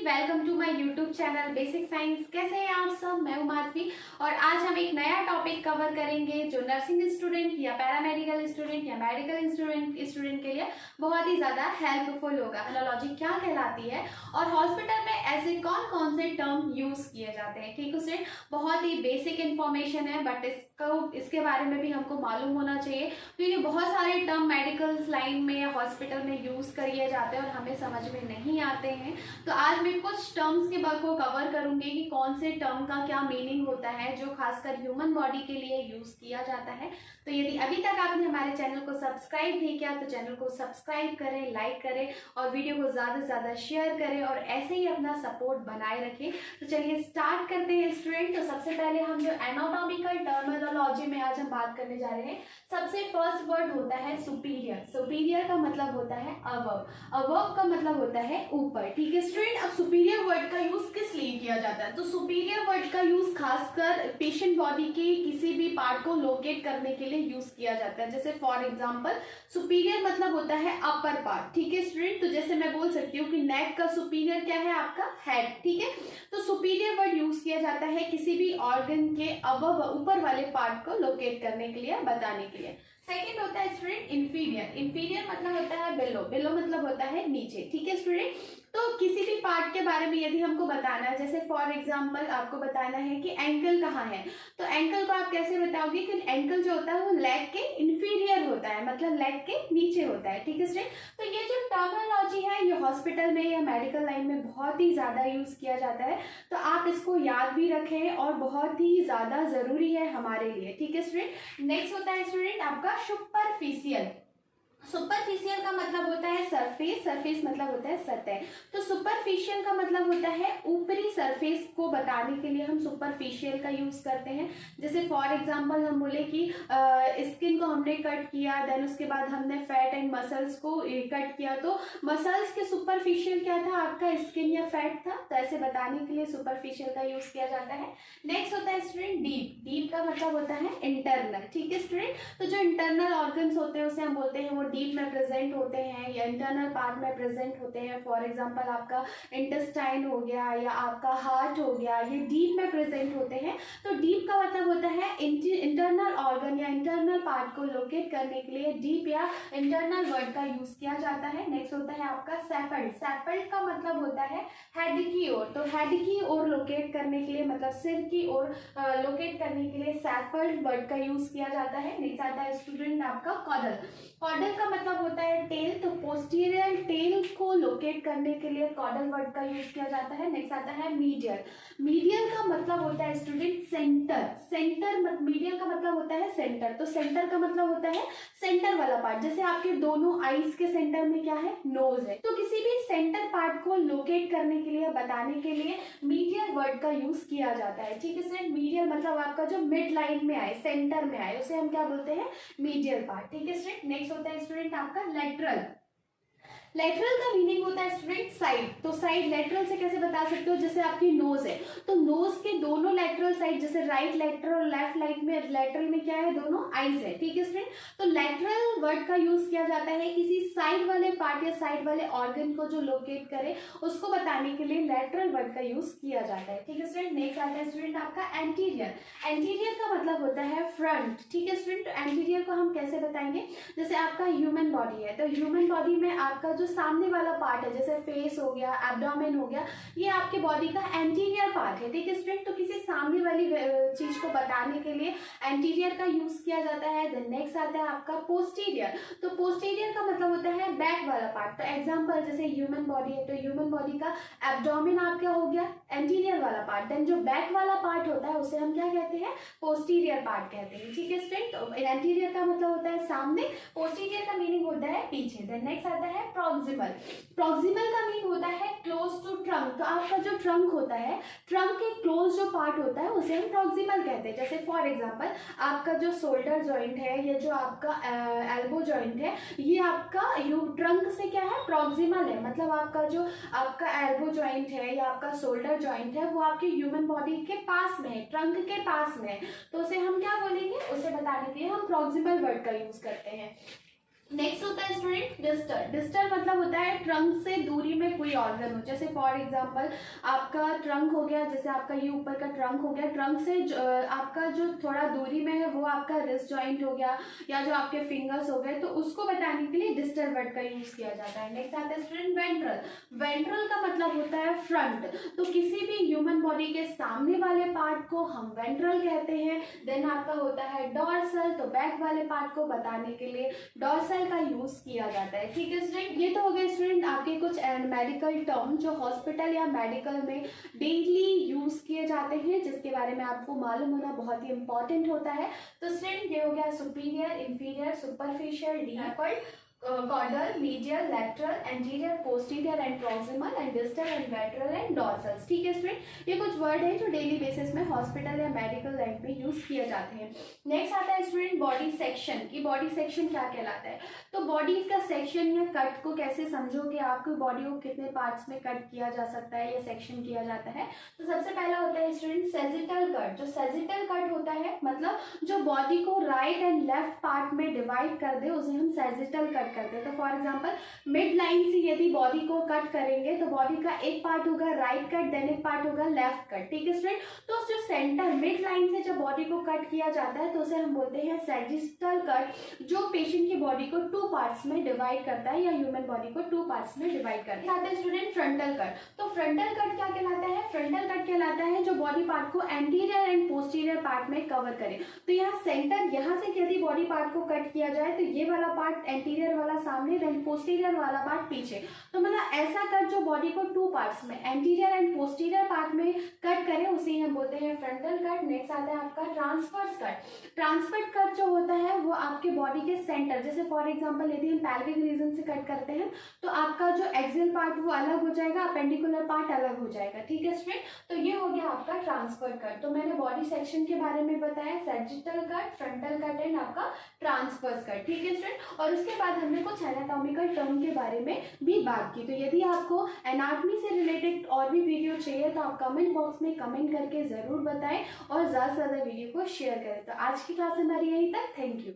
Welcome to my YouTube channel basic science. कैसे हैं आप सब? मैं हूं माधवी और आज हम एक नया टॉपिक कवर करेंगे जो नर्सिंग स्टूडेंट या पैरामेडिकल स्टूडेंट या मेडिकल स्टूडेंट के लिए बहुत ही ज़्यादा हेल्पफुल होगा। एनालॉजी क्या कहलाती है और हॉस्पिटल में ऐसे कौन कौन से टर्म यूज़ किए जाते हैं। ठीक है स्टूडेंट, बहुत ही बेसिक इन्फॉर्मेशन है बट इसके बारे में भी हमको मालूम होना चाहिए क्योंकि बहुत सारे टर्म मेडिकल लाइन में या हॉस्पिटल में यूज़ किए जाते हैं और हमें समझ में नहीं आते हैं। तो आज मैं कुछ टर्म्स के बारे को कवर करूंगी कि कौन से टर्म का क्या मीनिंग होता है जो खासकर ह्यूमन बॉडी के लिए यूज़ किया जाता है। तो यदि अभी तक आपने हमारे चैनल को सब्सक्राइब नहीं किया तो चैनल को सब्सक्राइब करें, लाइक करें और वीडियो को ज़्यादा से ज़्यादा शेयर करें और ऐसे ही अपना सपोर्ट बनाए रखें। तो चलिए स्टार्ट करते हैं स्टूडेंट। तो सबसे पहले हम जो एनाटॉमिकल टर्मिनोलॉजी में आज हम बात करने जा रहे हैं, सबसे फर्स्ट वर्ड होता है सुपीरियर। सुपीरियर का मतलब होता है अबव, अबव का मतलब होता है ऊपर। ठीक है स्टूडेंट, अब सुपीरियर वर्ड का यूज किस लिए किया जाता है? तो सुपीरियर वर्ड का यूज खासकर पेशेंट बॉडी के किसी भी पार्ट को लोकेट करने के लिए यूज किया जाता है। जैसे फॉर एग्जांपल सुपीरियर मतलब होता है अपर पार्ट। ठीक है स्टूडेंट, तो जैसे मैं बोल सकती हूँ कि नेक का सुपीरियर क्या है? आपका हेड। ठीक है, तो सुपीरियर वर्ड यूज किया जाता है किसी भी ऑर्गन के अबव ऊपर वाले पार्ट को लोकेट करने के लिए, बताने के लिए। सेकेंड होता है स्टूडेंट इंफीरियर। इंफीरियर मतलब होता है बिलो, बिलो मतलब होता है नीचे। ठीक है स्टूडेंट, तो किसी भी पार्ट के बारे में यदि हमको बताना है, जैसे फॉर एग्जांपल आपको बताना है कि एंकल कहाँ है, तो एंकल को आप कैसे बताओगे कि एंकल जो होता है वो लेग के इंफीरियर होता है, मतलब लेग के नीचे होता है। ठीक है स्टूडेंट, तो ये जो टर्मिनोलॉजी है ये हॉस्पिटल में या मेडिकल लाइन में बहुत ही ज़्यादा यूज़ किया जाता है, तो आप इसको याद भी रखें और बहुत ही ज़्यादा ज़रूरी है हमारे लिए। ठीक है स्टूडेंट, नेक्स्ट होता है स्टूडेंट आपका सुपरफिशियल। सुपरफिशियल का मतलब होता है सरफेस, सरफेस मतलब होता है सतह। तो सुपरफिशियल का मतलब होता है ऊपरी सरफेस को बताने के लिए हम सुपरफिशियल का यूज करते हैं। जैसे फॉर एग्जांपल हम बोले कि स्किन को हमने कट किया, देन उसके बाद हमने फैट एंड मसल्स को कट किया, तो मसल्स के सुपरफिशियल क्या था? आपका स्किन या फैट था। तो ऐसे बताने के लिए सुपरफिशियल का यूज किया जाता है। नेक्स्ट होता है स्टूडेंट डीप। डीप का मतलब होता है इंटरनल। ठीक है स्टूडेंट, तो जो इंटरनल ऑर्गन्स होते हैं उसे हम बोलते हैं वो डीप में प्रेजेंट होते हैं या इंटरनल पार्ट में प्रेजेंट होते हैं। फॉर एग्जांपल आपका इंटेस्टाइन हो गया या आपका हार्ट हो गया, ये डीप में प्रेजेंट होते हैं। तो डीप का मतलब होता है इंटरनल ऑर्गन या इंटरनल पार्ट को लोकेट करने के लिए डीप या इंटरनल वर्ड का यूज किया जाता है। नेक्स्ट होता है आपका सैफल्ड। सैफल्ड का मतलब होता है हेड की ओर, तो हेड की ओर लोकेट करने के लिए, मतलब सिर की ओर लोकेट करने के लिए सैफल्ड वर्ड का यूज किया जाता है। नेक्स्ट आता है स्टूडेंट आपका कॉडल। कॉडल का मतलब होता है टेल, तो पोस्टीरियर टेल को लोकेट करने के लिए कॉडल वर्ड का यूज किया जाता है। नेक्स्ट आता है मीडियल। मीडियल का मतलब होता है स्टूडेंट सेंटर। सेंटर मीडियल का मतलब होता है सेंटर, तो सेंटर का मतलब होता है सेंटर वाला पार्ट। जैसे आपके दोनों आईज के सेंटर में क्या है? नोज है। तो किसी भी सेंटर पार्ट को लोकेट करने के लिए, बताने के लिए मीडियल वर्ड का यूज किया जाता है। ठीक है स्टूडेंट, मीडियल मतलब आपका जो मिड लाइन में आए, सेंटर में आए, उसे हम क्या बोलते हैं? Medial part. ठीक है स्टूडेंट, नेक्स्ट होता है स्टूडेंट आपका लेटरल। लेटरल का मीनिंग होता है स्टूडेंट साइड। तो साइड लेटरल से कैसे बता सकते हो? जैसे आपकी नोज है तो नोज के दोनों लेटरल साइड, जैसे राइट लेटरल और लेफ्ट लेटरल में क्या है? दोनों आईज है। ठीक है स्टूडेंट, तो लेटरल वर्ड का यूज किया जाता है किसी साइड वाले पार्ट या साइड वाले ऑर्गन को जो लोकेट करे उसको बताने के लिए लेटरल वर्ड का यूज किया जाता है। ठीक है स्टूडेंट, नेक्स्ट आता है स्टूडेंट आपका एंटीरियर। एंटीरियर का मतलब होता है फ्रंट। ठीक है स्टूडेंट, तो एंटीरियर को हम कैसे बताएंगे? जैसे आपका ह्यूमन बॉडी है तो ह्यूमन बॉडी में आपका जो सामने वाला पार्ट है, जैसे फेस हो गया, एब्डोमेन हो गया, ये आपके बॉडी का एंटीरियर पार्ट है। ठीक है स्टूडेंट, तो किसी सामने वाली चीज को बताने के लिए एंटीरियर का यूज किया जाता है। देन नेक्स्ट आता है आपका पोस्टीरियर। तो पोस्टीरियर का मतलब होता है बैक वाला पार्ट। तो एग्जांपल जैसे ह्यूमन बॉडी है तो ह्यूमन बॉडी का एब्डोमेन आपका हो गया एंटीरियर वाला पार्ट, देन जो बैक वाला पार्ट होता है उसे हम क्या कहते हैं? पोस्टीरियर पार्ट कहते हैं। ठीक है स्टूडेंट, तो एंटीरियर का मतलब होता है सामने, पोस्टीरियर का मीनिंग होता है पीछे। देन नेक्स्ट आता है प्रॉक्सिमल। प्रॉक्सिमल का मीन होता है क्लोज टू ट्रंक। तो आपका जो ट्रंक होता है, ट्रंक के क्लोज जो पार्ट होता है उसे हम प्रॉक्सिमल कहते हैं। जैसे फॉर एग्जांपल आपका जो शोल्डर जॉइंट है या जो आपका एल्बो जॉइंट है, ये आपका ट्रंक से क्या है? प्रॉक्सिमल है। मतलब आपका जो आपका एल्बो जॉइंट है या आपका शोल्डर जॉइंट है वो आपके ह्यूमन बॉडी के पास में है, ट्रंक के पास में है, तो उसे हम क्या बोलेंगे? उसे बताने के लिए हम प्रॉक्सिमल वर्ड का यूज करते हैं। नेक्स्ट होता है स्टूडेंट डिस्टल। डिस्टल मतलब होता है ट्रंक से दूरी में कोई ऑर्गन हो, जैसे फॉर एग्जांपल आपका ट्रंक हो गया, जैसे आपका ये ऊपर का ट्रंक हो गया, ट्रंक से आपका जो थोड़ा दूरी में है वो आपका रिस्ट जॉइंट हो गया या जो आपके फिंगर्स हो गए, तो उसको बताने के लिए डिस्टल वर्ड का यूज किया जाता है। नेक्स्ट आता है स्टूडेंट वेंट्रल। वेंट्रल का मतलब होता है फ्रंट, तो किसी भी ह्यूमन बॉडी के सामने वाले पार्ट को हम वेंट्रल कहते हैं। देन आपका होता है डॉर्सल, तो बैक वाले पार्ट को बताने के लिए डॉर्सल का यूज किया जाता है। ठीक है स्टूडेंट, ये तो हो गए स्टूडेंट आपके कुछ मेडिकल टर्म जो हॉस्पिटल या मेडिकल में डेली यूज किए जाते हैं, जिसके बारे में आपको मालूम होना बहुत ही इंपॉर्टेंट होता है। तो स्टूडेंट ये हो गया superior, inferior, superficial, deep, caudal, medial, lateral, anterior, posterior and proximal and distal and ventral and dorsals. ठीक है स्टूडेंट, ये कुछ वर्ड है जो डेली बेसिस में हॉस्पिटल या मेडिकल लाइफ में यूज किए जाते हैं। नेक्स्ट आता है स्टूडेंट बॉडी सेक्शन, की बॉडी सेक्शन क्या कहलाता है। तो बॉडी का सेक्शन या कट को कैसे समझो कि आपकी बॉडी को कितने पार्ट्स में कट किया जा सकता है या सेक्शन किया जाता है। तो सबसे पहला होता है स्टूडेंट सेजिटल कट। जो सेजिटल कट होता है मतलब जो बॉडी को राइट एंड लेफ्ट पार्ट में डिवाइड कर दे उसे हम सेजिटल कट करते हैं। तो फॉर एग्जांपल मिड लाइन से यदि बॉडी को कट करेंगे तो बॉडी का एक पार्ट होगा राइट कट, देन एक पार्ट होगा लेफ्ट कट। ठीक है स्टूडेंट, तो जो सेंटर मिड लाइन से जब बॉडी को कट किया जाता है तो उसे हम बोलते हैं सेजिटल कट, जो पेशेंट की बॉडी को 2 पार्ट्स में डिवाइड करता है या ह्यूमन बॉडी को 2 पार्ट्स में डिवाइड करता है। Student frontal cut. तो फ्रंटल कट क्या कहलाता है। फ्रंटल कट कहलाता है जो बॉडी पार्ट को एंटीरियर एंड पोस्टीरियर पार्ट में कवर करे। तो यहाँ सेंटर, यहाँ से यदि बॉडी पार्ट को कट किया जाए तो ये वाला पार्ट एंटीरियर वाला सामने, देन पोस्टीरियर वाला पार्ट पीछे। तो मतलब ऐसा कट जो बॉडी को 2 पार्ट्स में एंटीरियर एंड पोस्टीरियर पार्ट में कट करे उसे हम बोलते हैं फ्रंटल कट। नेक्स्ट आता है आपका ट्रांसवर्स कट। ट्रांसवर्स कट जो होता है वो आपके बॉडी के सेंटर, जैसे फॉर एग्जांपल यदि हम पैल्विक रीजन से कट करते हैं तो आपका जो एक्सियल पार्ट वो अलग हो जाएगा, अपेंडिकुलर पार्ट अलग हो जाएगा। ठीक है स्टूडेंट, तो ये हो गया आपका ट्रांसफर कट। तो मैंने बॉडी सेक्शन के बारे में बताया, sagittal cut, frontal cut and आपका ट्रांसवर्स कट। ठीक है स्टूडेंट, और उसके बाद हमने कुछ एनाटॉमिकल टर्म के बारे में भी बात की। तो यदि आपको एनाटॉमी से रिलेटेड और भी वीडियो चाहिए तो आप कमेंट बॉक्स में कमेंट करके जरूर बताएं और ज़्यादा से ज़्यादा वीडियो को शेयर करें। तो आज की क्लास हमारी यहीं तक, थैंक यू।